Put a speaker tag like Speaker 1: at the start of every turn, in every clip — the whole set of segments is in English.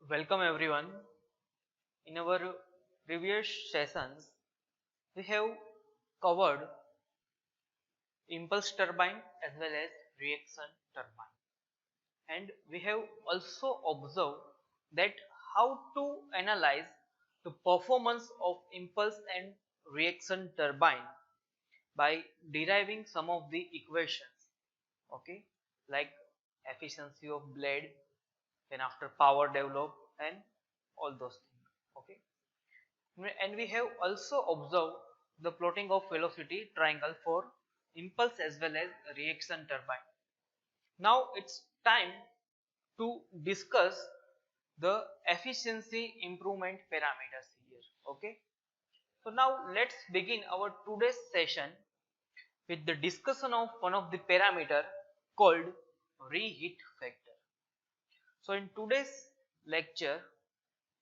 Speaker 1: Welcome everyone. In our previous sessions, we have covered impulse turbine as well as reaction turbine, and we have also observed that how to analyze the performance of impulse and reaction turbine by deriving some of the equations, okay, like efficiency of blade, then after power develop and all those things, okay. And we have also observed the plotting of velocity triangle for impulse as well as reaction turbine. Now it's time to discuss the efficiency improvement parameters here, okay. So now let's begin our today's session with the discussion of one of the parameter called reheat factor. So in today's lecture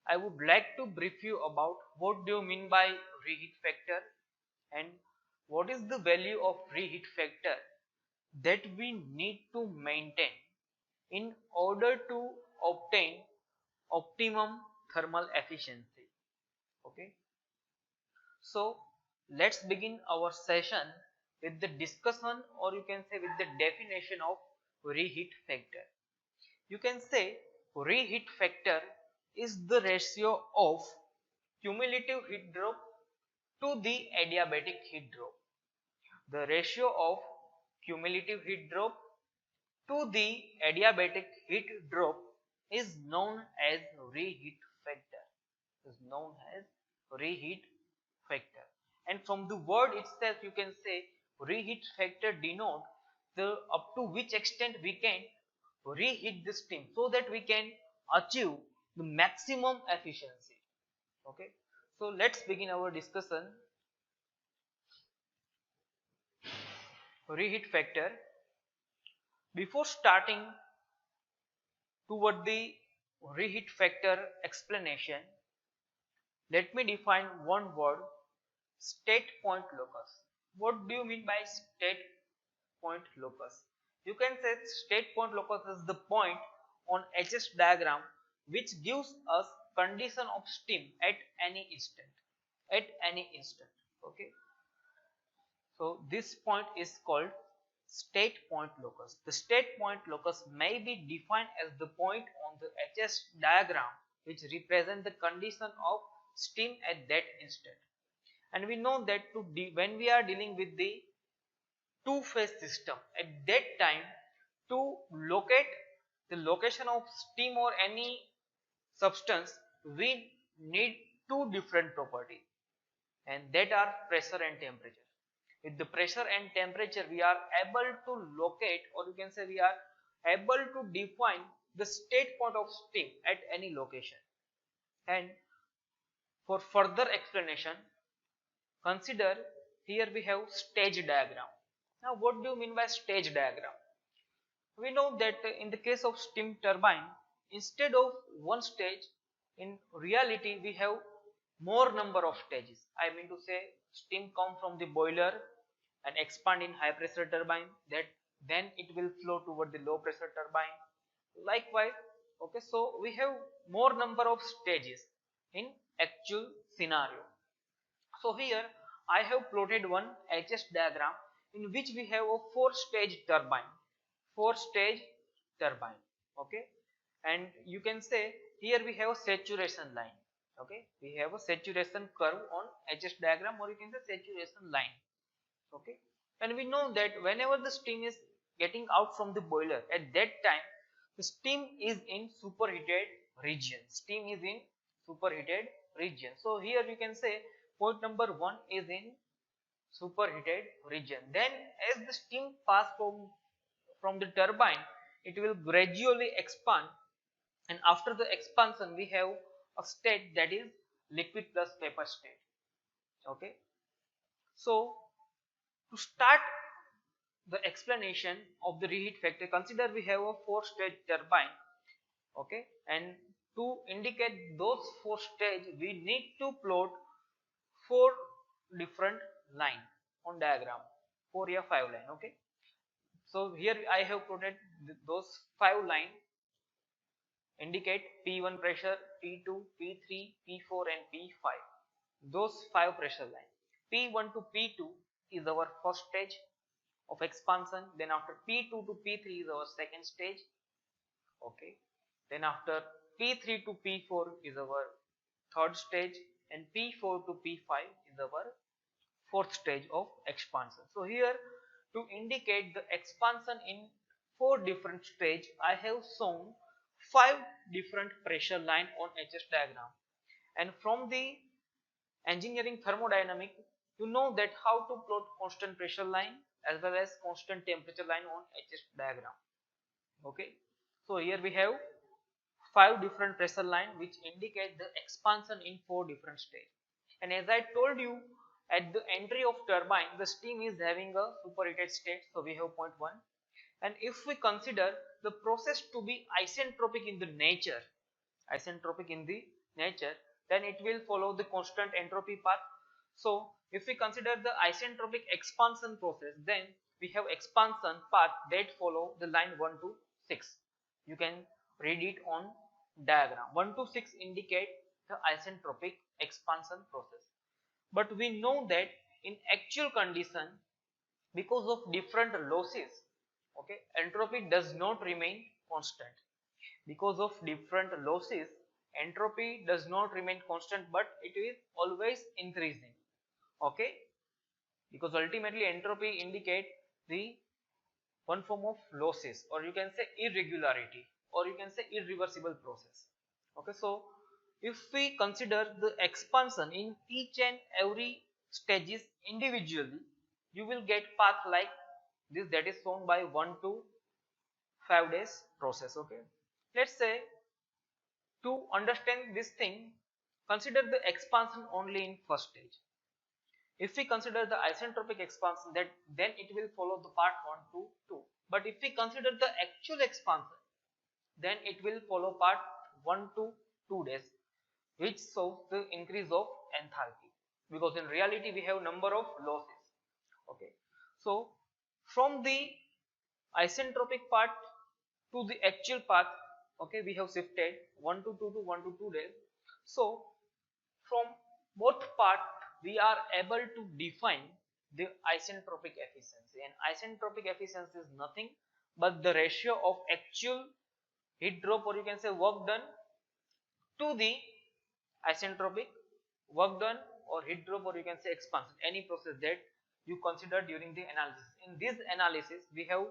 Speaker 1: I would like to brief you about what do you mean by reheat factor and what is the value of reheat factor that we need to maintain in order to obtain optimum thermal efficiency. Okay. So let's begin our session with the discussion, or you can say with the definition of reheat factor. You can say reheat factor is the ratio of cumulative heat drop to the adiabatic heat drop. The ratio of cumulative heat drop to the adiabatic heat drop is known as reheat factor. Is known as reheat factor. And from the word itself you can say reheat factor denote the up to which extent we can reheat the steam so that we can achieve the maximum efficiency. Okay. So let's begin our discussion. Reheat factor. Before starting toward the reheat factor explanation, let me define one word: state point locus. What do you mean by state point locus? You can say state point locus is the point on HS diagram which gives us condition of steam at any instant. At any instant. Okay. So this point is called state point locus. The state point locus may be defined as the point on the HS diagram which represent the condition of steam at that instant. And we know that when we are dealing with the two-phase system, at that time to locate the location of steam or any substance, we need two different properties, and that are pressure and temperature. With the pressure and temperature we are able to locate, or you can say we are able to define the state point of steam at any location. And for further explanation, consider here we have stage diagram. Now what do you mean by stage diagram? We know that in the case of steam turbine, instead of one stage, in reality we have more number of stages. I mean to say steam come from the boiler and expand in high pressure turbine, that then it will flow toward the low pressure turbine. Likewise, okay, so we have more number of stages in actual scenario. So here I have plotted one HS diagram in which we have a 4-stage turbine. 4-stage turbine, okay, and you can say here we have a saturation line. Okay, we have a saturation curve on HS diagram, or you can say saturation line. Okay, and we know that whenever the steam is getting out from the boiler, at that time the steam is in superheated region. Steam is in superheated region. So here you can say point number 1 is in superheated region. Then as the steam pass from the turbine, it will gradually expand, and after the expansion we have a state that is liquid plus vapor state. Okay, so to start the explanation of the reheat factor, consider we have a 4-stage turbine. Okay, and to indicate those 4 stages we need to plot 4 different line on diagram, 4 or 5 line. Okay, so here I have plotted those 5 line indicate P1 pressure, P2, P3, P4 and P5. Those 5 pressure line. P1 to P2 is our first stage of expansion. Then after P2 to P3 is our second stage. Okay. Then after P3 to P4 is our third stage, and P4 to P5 is our fourth stage of expansion. So here, to indicate the expansion in 4 different stages, I have shown 5 different pressure line on HS diagram. And from the engineering thermodynamic, you know that how to plot constant pressure line as well as constant temperature line on HS diagram. Okay. So here we have 5 different pressure line which indicate the expansion in 4 different stages. And as I told you, at the entry of turbine, the steam is having a superheated state, so we have point 1. And if we consider the process to be isentropic in the nature, then it will follow the constant entropy path. So if we consider the isentropic expansion process, then we have expansion path that follow the line 1 to 6. You can read it on diagram. 1 to 6 indicate the isentropic expansion process. But we know that in actual condition, because of different losses, okay, entropy does not remain constant. Because of different losses, entropy does not remain constant, but it is always increasing. Okay, because ultimately entropy indicate the one form of losses, or you can say irregularity, or you can say irreversible process. Okay, so if we consider the expansion in each and every stages individually, you will get path like this, that is shown by 1 to 5 days process. Okay, let's say to understand this thing, consider the expansion only in first stage. If we consider the isentropic expansion, that then it will follow the part 1 to 2. But if we consider the actual expansion, then it will follow part 1 to 2 days, which shows the increase of enthalpy, because in reality we have number of losses. Okay, so from the isentropic part to the actual path, okay, we have shifted 1 to 2 to 1 to 2 days. So from both part we are able to define the isentropic efficiency, and isentropic efficiency is nothing but the ratio of actual heat drop, or you can say work done, to the isentropic work done, or heat drop, or you can say expansion, any process that you consider during the analysis. In this analysis we have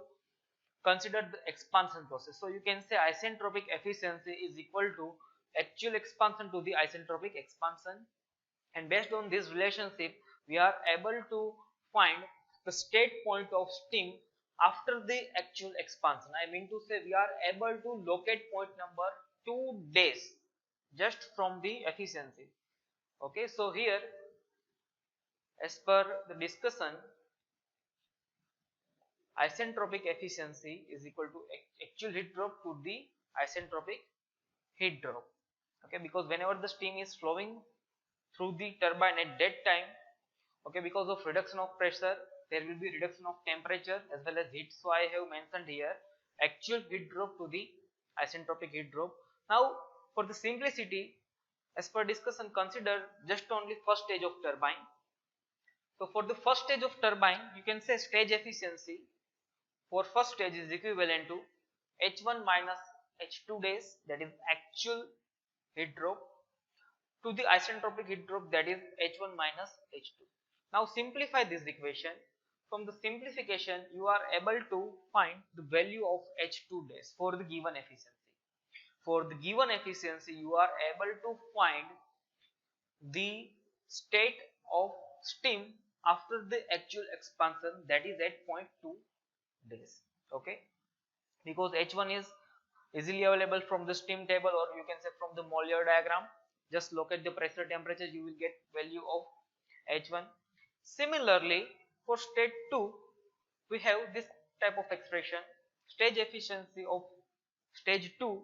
Speaker 1: considered the expansion process. So you can say isentropic efficiency is equal to actual expansion to the isentropic expansion, and based on this relationship we are able to find the state point of steam after the actual expansion. I mean to say we are able to locate point number 2 days just from the efficiency. Okay, so here as per the discussion, isentropic efficiency is equal to actual heat drop to the isentropic heat drop. Okay, because whenever the steam is flowing through the turbine at that time, okay, because of reduction of pressure there will be reduction of temperature as well as heat. So I have mentioned here actual heat drop to the isentropic heat drop. Now for the simplicity, as per discussion, consider just only first stage of turbine. So for the first stage of turbine, you can say stage efficiency for first stage is equivalent to H1 minus H2 days, that is actual heat drop, to the isentropic heat drop, that is H1 minus H2. Now simplify this equation. From the simplification you are able to find the value of H2 days for the given efficiency. For the given efficiency you are able to find the state of steam after the actual expansion, that is at 0.2 days. Okay, because H1 is easily available from the steam table, or you can say from the Mollier diagram. Just locate the pressure, temperature, you will get value of H1. Similarly for state 2 we have this type of expression. Stage efficiency of stage 2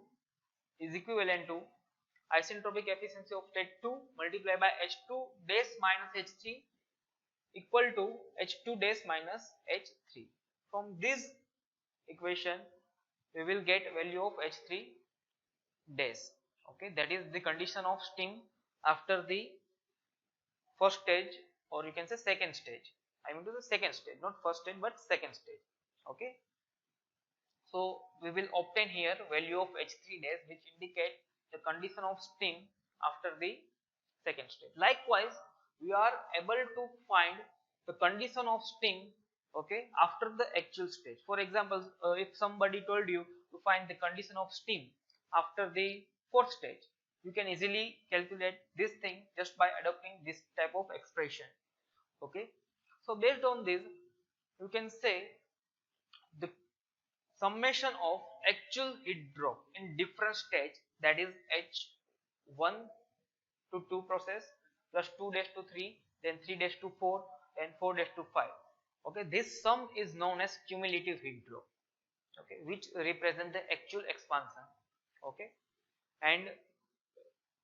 Speaker 1: is equivalent to isentropic efficiency of state 2 multiplied by H2 days minus H3 equal to H2 days minus H3. From this equation we will get value of H3 days. Okay, that is the condition of steam after the first stage, or you can say second stage. I mean to the second stage, not first stage but second stage. Okay, so we will obtain here value of H3 days, which indicate the condition of steam after the second stage. Likewise, we are able to find the condition of steam, okay, after the actual stage. For example, if somebody told you to find the condition of steam after the fourth stage, you can easily calculate this thing just by adopting this type of expression. Okay, so based on this, you can say the summation of actual heat drop in different stage, that is H1 to 2 process plus 2 dash to 3, then 3 dash to 4, then 4 dash to 5. Okay, this sum is known as cumulative heat drop, okay, which represent the actual expansion. Okay, and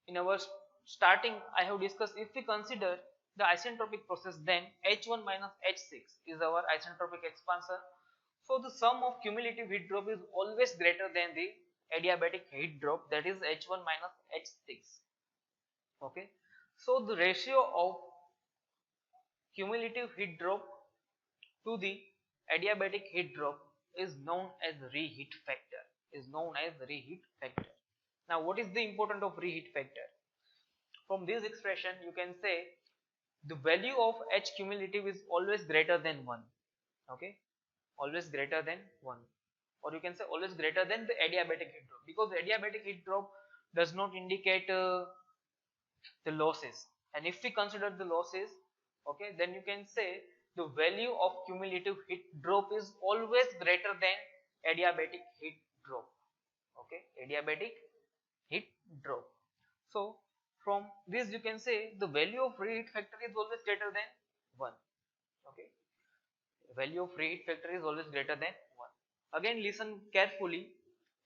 Speaker 1: in our starting I have discussed, if we consider the isentropic process, then H1 minus H6 is our isentropic expansion. So the sum of cumulative heat drop is always greater than the adiabatic heat drop, that is H1 minus H6. Okay, so the ratio of cumulative heat drop to the adiabatic heat drop is known as reheat factor, Now what is the importance of reheat factor? From this expression you can say the value of H cumulative is always greater than 1. Okay, always greater than 1, or you can say always greater than the adiabatic heat drop, because the adiabatic heat drop does not indicate the losses, and if we consider the losses, okay, then you can say the value of cumulative heat drop is always greater than adiabatic heat drop. Okay, adiabatic heat drop. So from this you can say the value of reheat factor is always greater than 1. Okay, the value of reheat factor is always greater than 1. Again listen carefully,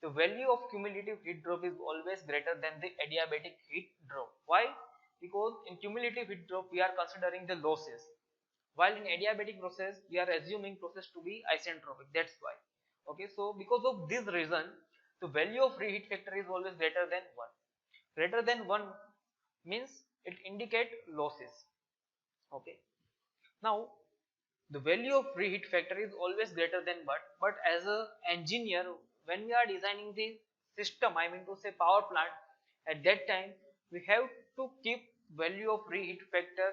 Speaker 1: the value of cumulative heat drop is always greater than the adiabatic heat drop. Why? Because in cumulative heat drop we are considering the losses, while in adiabatic process we are assuming process to be isentropic, that's why. Okay, so because of this reason the value of reheat factor is always greater than 1. Greater than 1 means it indicate losses. Okay, now the value of reheat factor is always greater than but as a engineer, when we are designing the system, I mean to say power plant, at that time we have to keep value of reheat factor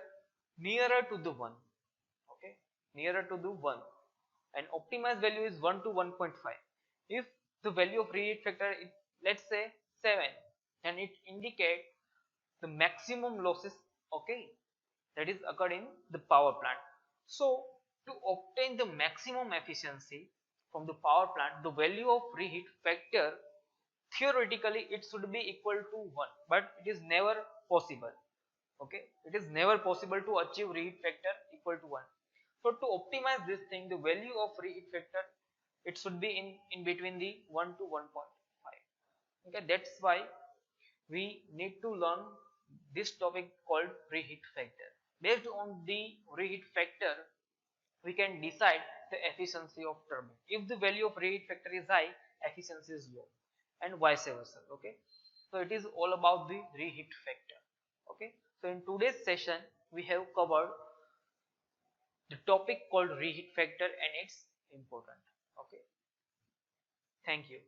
Speaker 1: nearer to the 1. Okay, nearer to the 1, and optimized value is 1 to 1.5. If the value of reheat factor is, let's say, 7, and it indicate the maximum losses, okay, that is occurred in the power plant. So to obtain the maximum efficiency from the power plant, the value of reheat factor theoretically it should be equal to 1, but it is never possible. Okay, it is never possible to achieve reheat factor equal to 1. So to optimize this thing, the value of reheat factor it should be in between the 1 to 1.5. Okay, that's why we need to learn this topic called reheat factor. Based on the reheat factor, we can decide the efficiency of turbine. If the value of reheat factor is high, efficiency is low, and vice versa. Okay, so it is all about the reheat factor. Okay, so in today's session we have covered the topic called reheat factor and its importance. Okay, thank you.